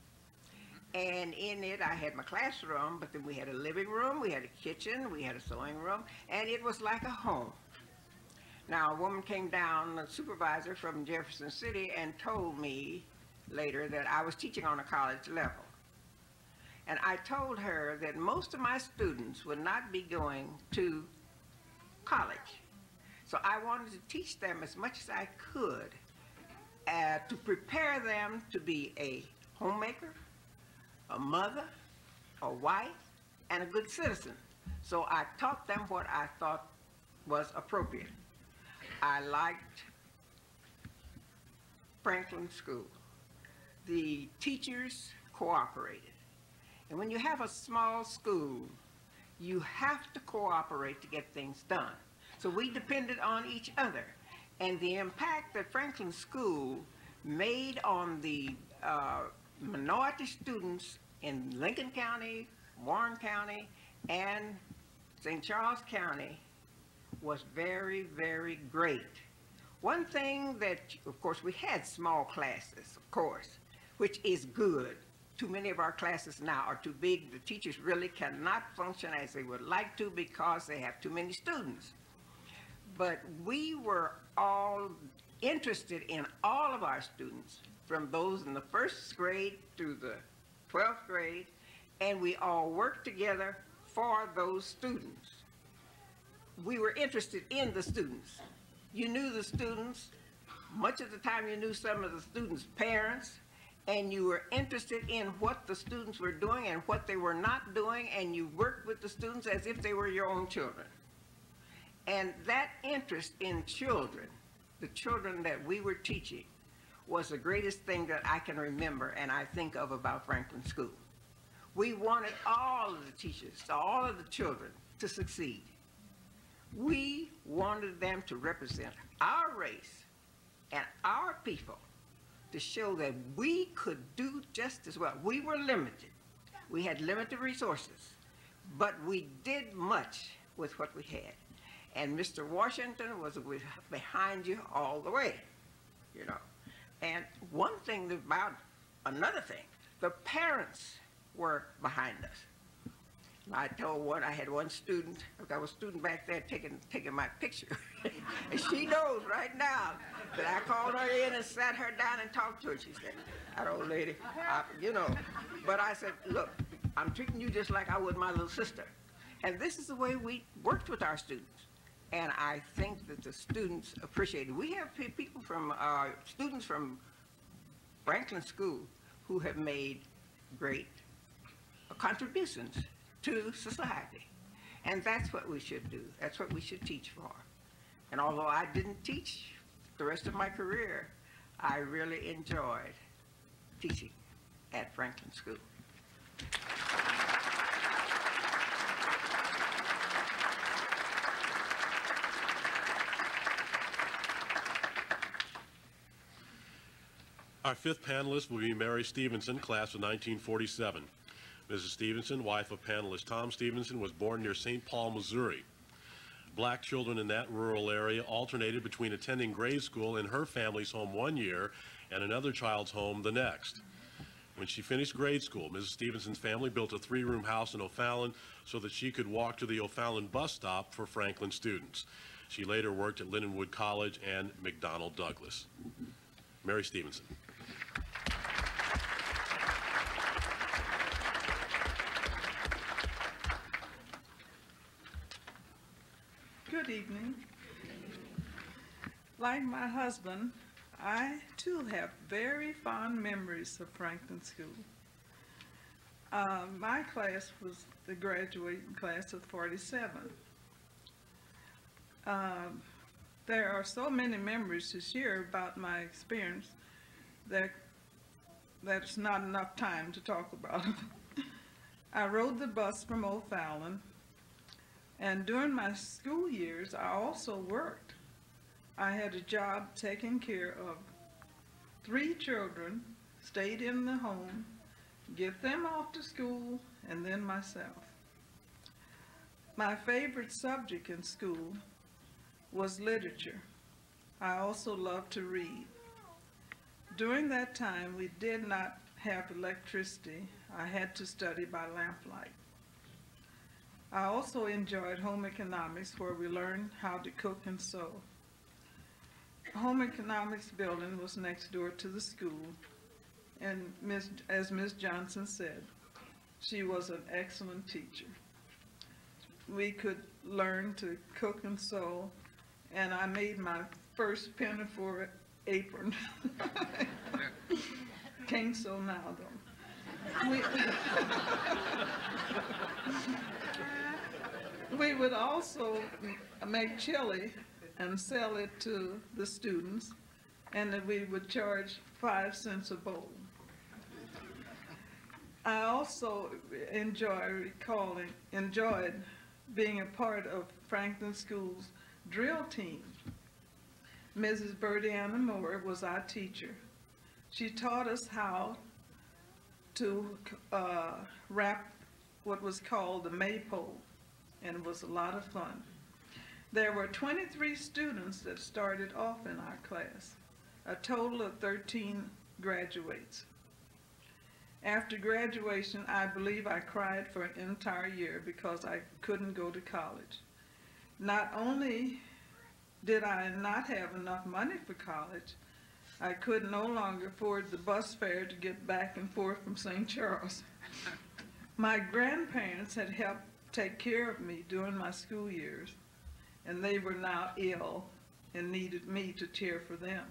And in it, I had my classroom, but then we had a living room, we had a kitchen, we had a sewing room, and it was like a home. Now, a woman came down, a supervisor from Jefferson City, and told me later that I was teaching on a college level. And I told her that most of my students would not be going to college. So I wanted to teach them as much as I could to prepare them to be a homemaker, a mother, a wife, and a good citizen. So I taught them what I thought was appropriate. I liked Franklin School. The teachers cooperated. And when you have a small school, you have to cooperate to get things done. So we depended on each other. And the impact that Franklin School made on the minority students in Lincoln County, Warren County, and St. Charles County was very, very great. One thing that, of course, we had small classes, of course, which is good. Too many of our classes now are too big. The teachers really cannot function as they would like to because they have too many students. But we were all interested in all of our students, from those in the first grade through the 12th grade, and we all worked together for those students. We were interested in the students. You knew the students. Much of the time you knew some of the students' parents, and you were interested in what the students were doing and what they were not doing, and you worked with the students as if they were your own children. And that interest in children, the children that we were teaching, was the greatest thing that I can remember and I think of about Franklin School. We wanted all of the teachers, all of the children to succeed. We wanted them to represent our race and our people, to show that we could do just as well. We were limited. We had limited resources, but we did much with what we had. And Mr. Washington was behind you all the way, you know. And one thing about another thing, the parents were behind us. I had one student, I got a student back there taking my picture. And she knows right now that I called her in and sat her down and talked to her. She said, "That old lady, you know." But I said, "Look, I'm treating you just like I would my little sister." And this is the way we worked with our students. And I think that the students appreciate it. We have people from, students from Franklin School who have made great contributions to society. And that's what we should do. That's what we should teach for. And although I didn't teach the rest of my career, I really enjoyed teaching at Franklin School. Our fifth panelist will be Mary Stevenson, class of 1947. Mrs. Stevenson, wife of panelist Tom Stevenson, was born near St. Paul, Missouri. Black children in that rural area alternated between attending grade school in her family's home one year and another child's home the next. When she finished grade school, Mrs. Stevenson's family built a 3-room house in O'Fallon so that she could walk to the O'Fallon bus stop for Franklin students. She later worked at Lindenwood College and McDonnell Douglas. Mary Stevenson. Good evening. Like my husband, I too have very fond memories of Franklin School. My class was the graduating class of 47. There are so many memories to share about my experience that that's not enough time to talk about. I rode the bus from O'Fallon, and during my school years, I also worked. I had a job taking care of 3 children, stayed in the home, get them off to school, and then myself. My favorite subject in school was literature. I also loved to read. During that time, we did not have electricity. I had to study by lamplight. I also enjoyed home economics, where we learned how to cook and sew. Home economics building was next door to the school, and as Ms. Johnson said, she was an excellent teacher. We could learn to cook and sew, and I made my first pinafore apron. Can't sew now, though. We would also make chili and sell it to the students, and that we would charge 5 cents a bowl. I also enjoyed being a part of Franklin School's drill team. Mrs. Bertiana Moore was our teacher. She taught us how to wrap what was called the maypole, and it was a lot of fun. There were 23 students that started off in our class, a total of 13 graduates. After graduation, I believe I cried for an entire year because I couldn't go to college. Not only did I not have enough money for college, I could no longer afford the bus fare to get back and forth from St. Charles. My grandparents had helped take care of me during my school years, and they were now ill and needed me to care for them.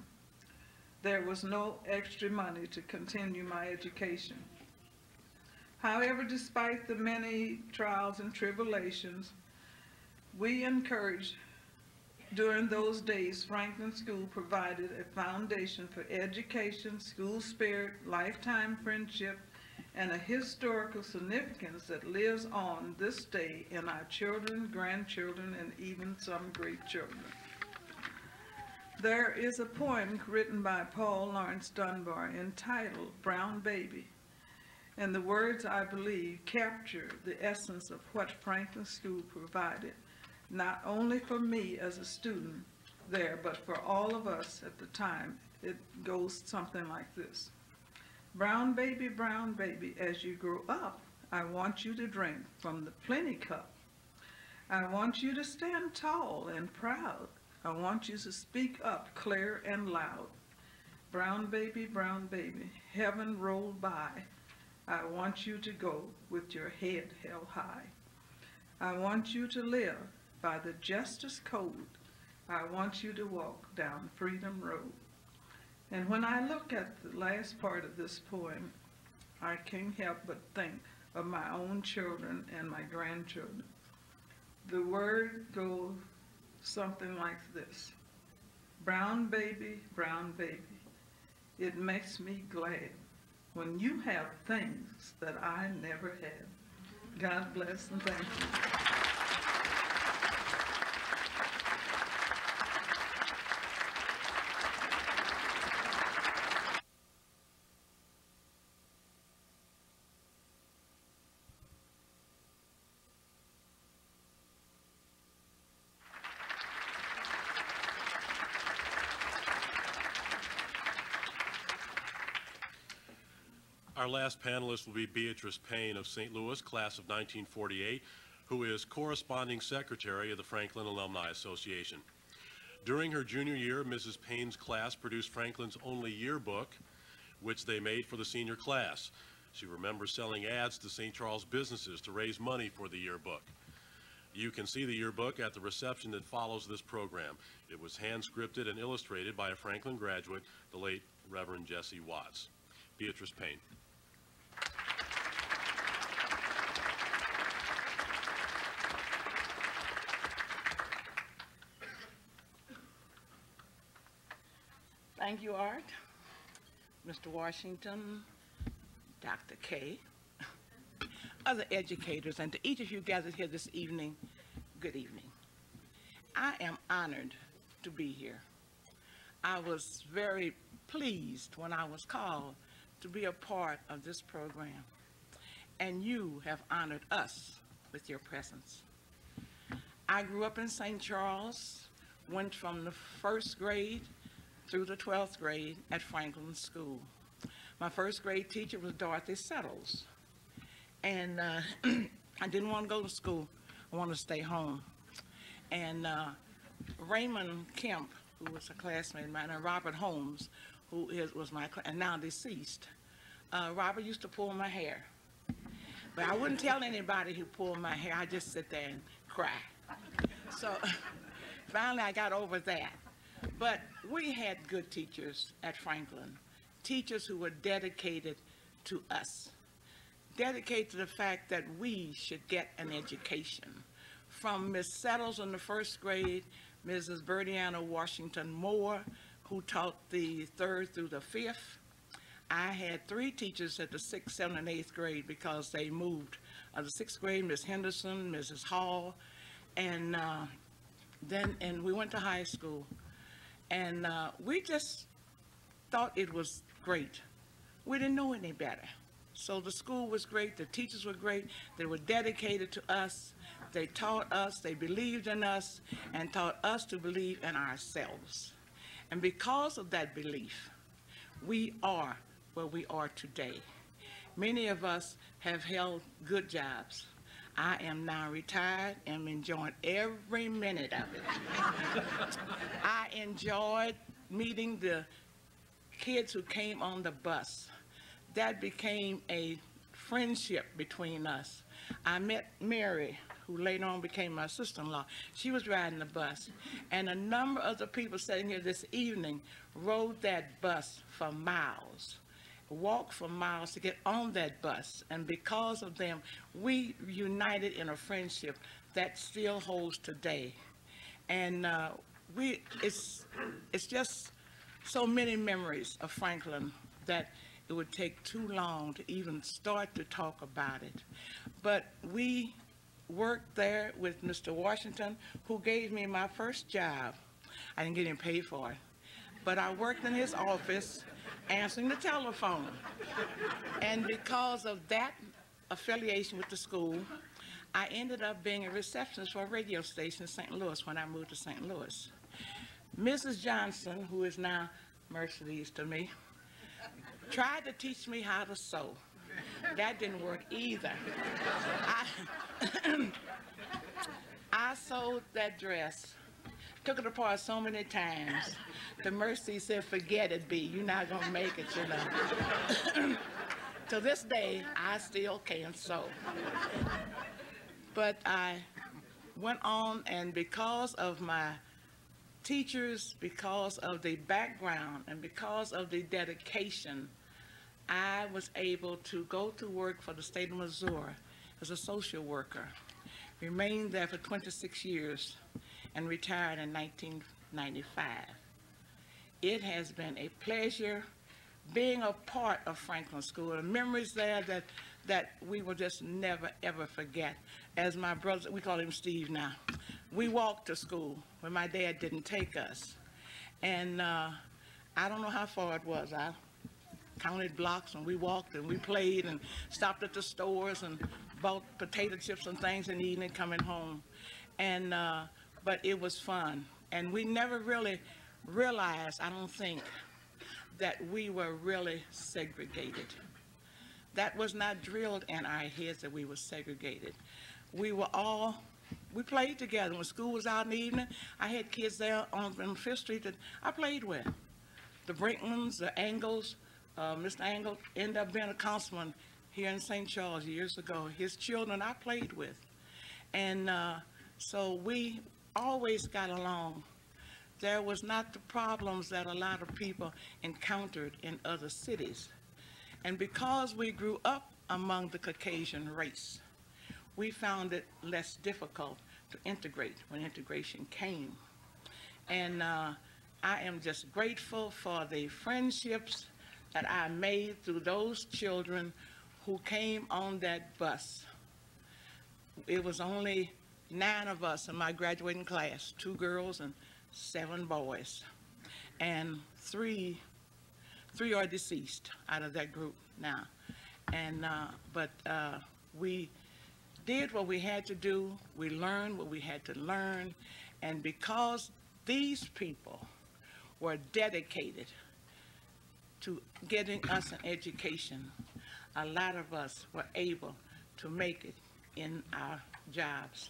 There was no extra money to continue my education. However, despite the many trials and tribulations, we encouraged during those days, Franklin School provided a foundation for education, school spirit, lifetime friendship, and a historical significance that lives on this day in our children, grandchildren, and even some great children. There is a poem written by Paul Laurence Dunbar entitled Brown Baby, and the words, I believe, capture the essence of what Franklin School provided, not only for me as a student there, but for all of us at the time. It goes something like this. Brown baby, as you grow up, I want you to drink from the plenty cup. I want you to stand tall and proud. I want you to speak up clear and loud. Brown baby, heaven rolled by. I want you to go with your head held high. I want you to live by the justice code. I want you to walk down Freedom Road. And when I look at the last part of this poem, I can't help but think of my own children and my grandchildren. The word goes something like this. Brown baby, it makes me glad when you have things that I never had. God bless and thank you. Our last panelist will be Beatrice Payne of St. Louis, class of 1948, who is corresponding secretary of the Franklin Alumni Association. During her junior year, Mrs. Payne's class produced Franklin's only yearbook, which they made for the senior class. She remembers selling ads to St. Charles businesses to raise money for the yearbook. You can see the yearbook at the reception that follows this program. It was hand-scripted and illustrated by a Franklin graduate, the late Reverend Jesse Watts. Beatrice Payne. Thank you, Art, Mr. Washington, Dr. K, other educators, and to each of you gathered here this evening, good evening. I am honored to be here. I was very pleased when I was called to be a part of this program, and you have honored us with your presence. I grew up in St. Charles, went from the first grade through the 12th grade at Franklin School. My first grade teacher was Dorothy Settles. And I didn't want to go to school. I wanted to stay home. And Raymond Kemp, who was a classmate of mine, and Robert Holmes, who was my and now deceased. Robert used to pull my hair. But I wouldn't tell anybody who pulled my hair. I just sit there and cry. So finally I got over that. But we had good teachers at Franklin, teachers who were dedicated to us, dedicated to the fact that we should get an education. From Miss Settles in the first grade, Mrs. Bertiana Washington Moore, who taught the 3rd through the 5th. I had 3 teachers at the 6th, 7th, and 8th grade because they moved. The 6th grade, Miss Henderson, Mrs. Hall, and we went to high school. And we just thought it was great. We didn't know any better. So the school was great, the teachers were great, they were dedicated to us, they taught us, they believed in us, and taught us to believe in ourselves. And because of that belief, we are where we are today. Many of us have held good jobs. I am now retired and enjoying every minute of it. I enjoyed meeting the kids who came on the bus. That became a friendship between us. I met Mary, who later on became my sister-in-law. She was riding the bus. And a number of the people sitting here this evening rode that bus for miles, walked for miles to get on that bus. And because of them, we united in a friendship that still holds today. And it's just so many memories of Franklin that it would take too long to even start to talk about it. But we worked there with Mr. Washington, who gave me my first job. I didn't get him paid for it, but I worked in his office answering the telephone. And because of that affiliation with the school, I ended up being a receptionist for a radio station in St. Louis when I moved to St. Louis. Mrs. Johnson, who is now Mercedes to me, tried to teach me how to sew. That didn't work either. I sewed that dress, took it apart so many times. The Mercy said, forget it, B, you're not gonna make it, you know. To this day, I still can't sew. But I went on, and because of my teachers, because of the background, and because of the dedication, I was able to go to work for the state of Missouri as a social worker. Remained there for 26 years and retired in 1995. It has been a pleasure being a part of Franklin School, and memories there that we will just never, ever forget. As my brother, we call him Steve now, we walked to school when my dad didn't take us. And I don't know how far it was. I counted blocks, and we walked and we played and stopped at the stores and bought potato chips and things in the evening coming home. And but it was fun, and we never really realized, I don't think, that we were really segregated. That was not drilled in our heads that we were segregated. We played together. When school was out in the evening, I had kids there on 5th Street that I played with. The Brinkmans, the Angles. Mr. Angle ended up being a councilman here in St. Charles years ago. His children I played with. And So we always got along. There was not the problems that a lot of people encountered in other cities. And because we grew up among the Caucasian race, we found it less difficult to integrate when integration came. And I am just grateful for the friendships that I made through those children who came on that bus. It was only 9 of us in my graduating class, 2 girls and 7 boys. And 3 are deceased out of that group now. And, we did what we had to do. We learned what we had to learn. And because these people were dedicated to getting us an education, a lot of us were able to make it in our jobs,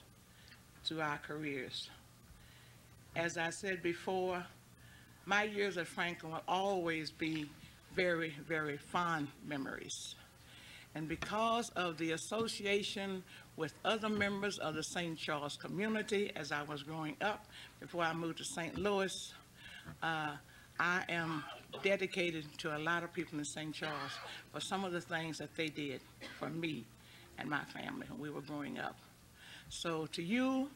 to our careers. As I said before, my years at Franklin will always be very, very fond memories. And because of the association with other members of the St. Charles community as I was growing up, before I moved to St. Louis, I am dedicated to a lot of people in St. Charles for some of the things that they did for me and my family when we were growing up. So to you,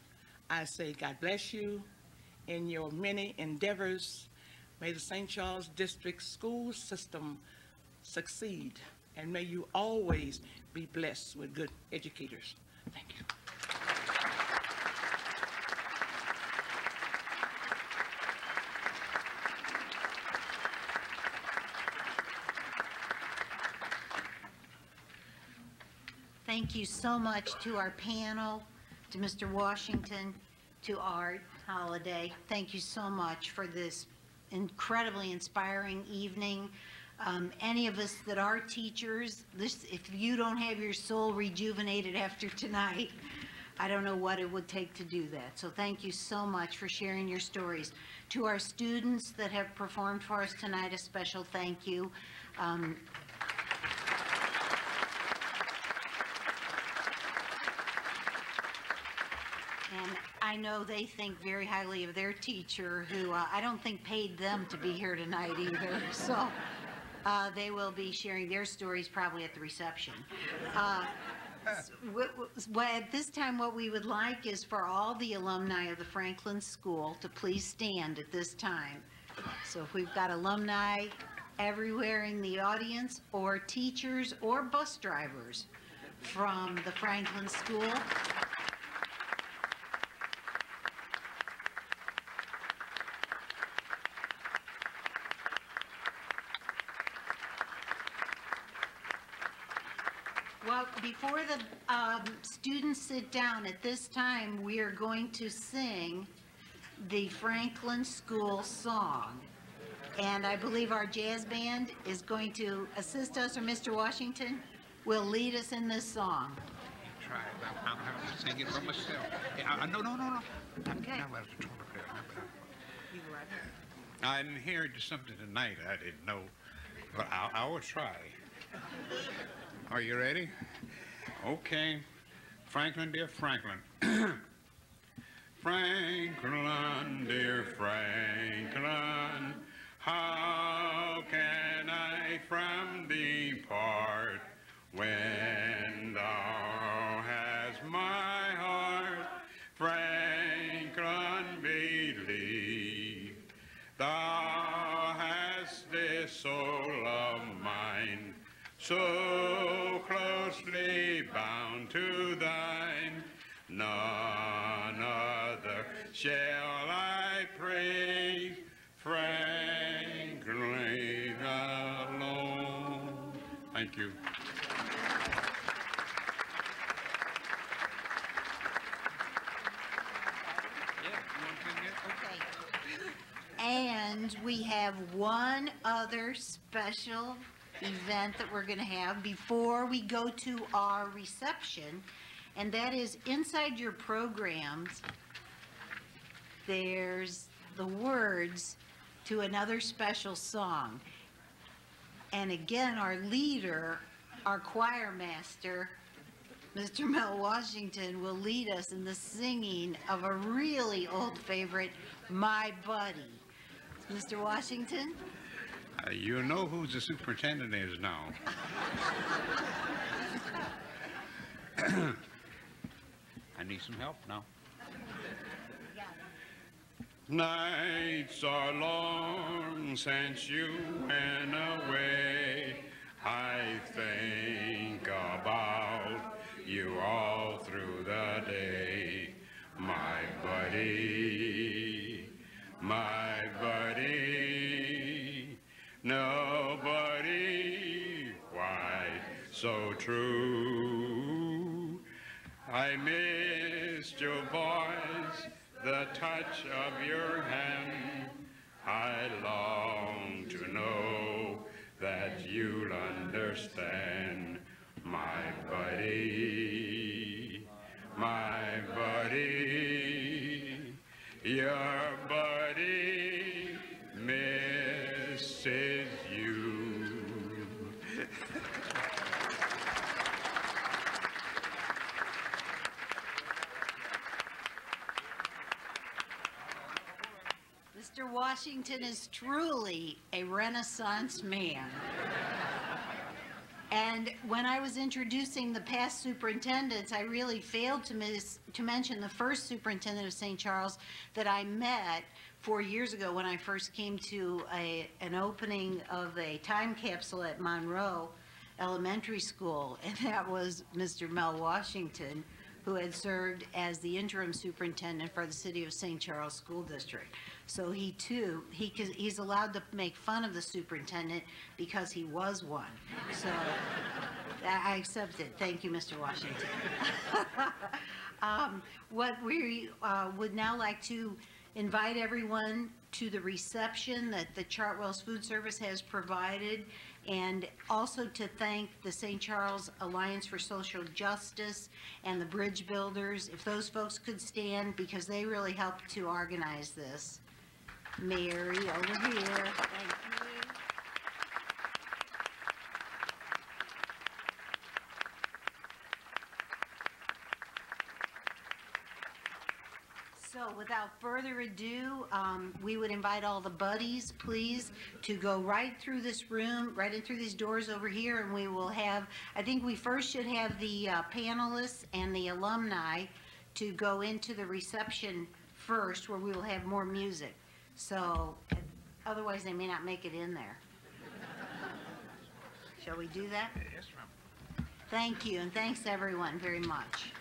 I say God bless you in your many endeavors. May the St. Charles District School System succeed, and may you always be blessed with good educators. Thank you. Thank you so much to our panel, to Mr. Washington, to Art Holliday. Thank you so much for this incredibly inspiring evening. Any of us that are teachers, if you don't have your soul rejuvenated after tonight, I don't know what it would take to do that. So thank you so much for sharing your stories. To our students that have performed for us tonight, a special thank you. And I know they think very highly of their teacher, who I don't think paid them to be here tonight either. So they will be sharing their stories probably at the reception. At this time, what we would like is for all the alumni of the Franklin School to please stand at this time. So if we've got alumni everywhere in the audience, or teachers or bus drivers from the Franklin School. Well, before the students sit down, at this time, we are going to sing the Franklin School song. And I believe our jazz band is going to assist us, or Mr. Washington will lead us in this song. Try it. I'll have to sing it for myself. No. Okay. I didn't hear something tonight I didn't know, but I will try. Are you ready? Okay. Franklin, dear Franklin. Franklin, dear Franklin, how can I from thee part when thou hast my heart? Franklin, believe thou hast this soul of mine, so closely bound to thine, none other shall I praise, Franklin alone. Thank you. And we have one other special event that we're going to have before we go to our reception, and that is inside your programs. There's the words to another special song. And again, our leader, our choir master, Mr. Mel Washington will lead us in the singing of a really old favorite, My Buddy. Mr. Washington? You know who the superintendent is now. I need some help now. Nights are long since you went away. I think about you all through the day. My buddy, my buddy, nobody quite so true. I missed your voice, the touch of your hand. I long to know that you'll understand. My buddy, your buddy misses you. Mr. Washington is truly a Renaissance man. And when I was introducing the past superintendents, I really failed to mention the first superintendent of St. Charles that I met 4 years ago when I first came to an opening of a time capsule at Monroe Elementary School, and that was Mr. Mel Washington, who had served as the interim superintendent for the City of St. Charles School District. So he too, he's allowed to make fun of the superintendent because he was one. So I accept it. Thank you, Mr. Washington. What we would now like to invite everyone to the reception that the Chartwell's Food Service has provided, and also to thank the St. Charles Alliance for Social Justice and the Bridge Builders, if those folks could stand, because they really helped to organize this. Mary, over here. Thank you. So without further ado, we would invite all the buddies, please, to go right through this room, right in through these doors over here, and we will have, I think we first should have the panelists and the alumni to go into the reception first, where we will have more music. So otherwise they may not make it in there. Shall we do that? Yes, ma'am. Thank you, and thanks everyone very much.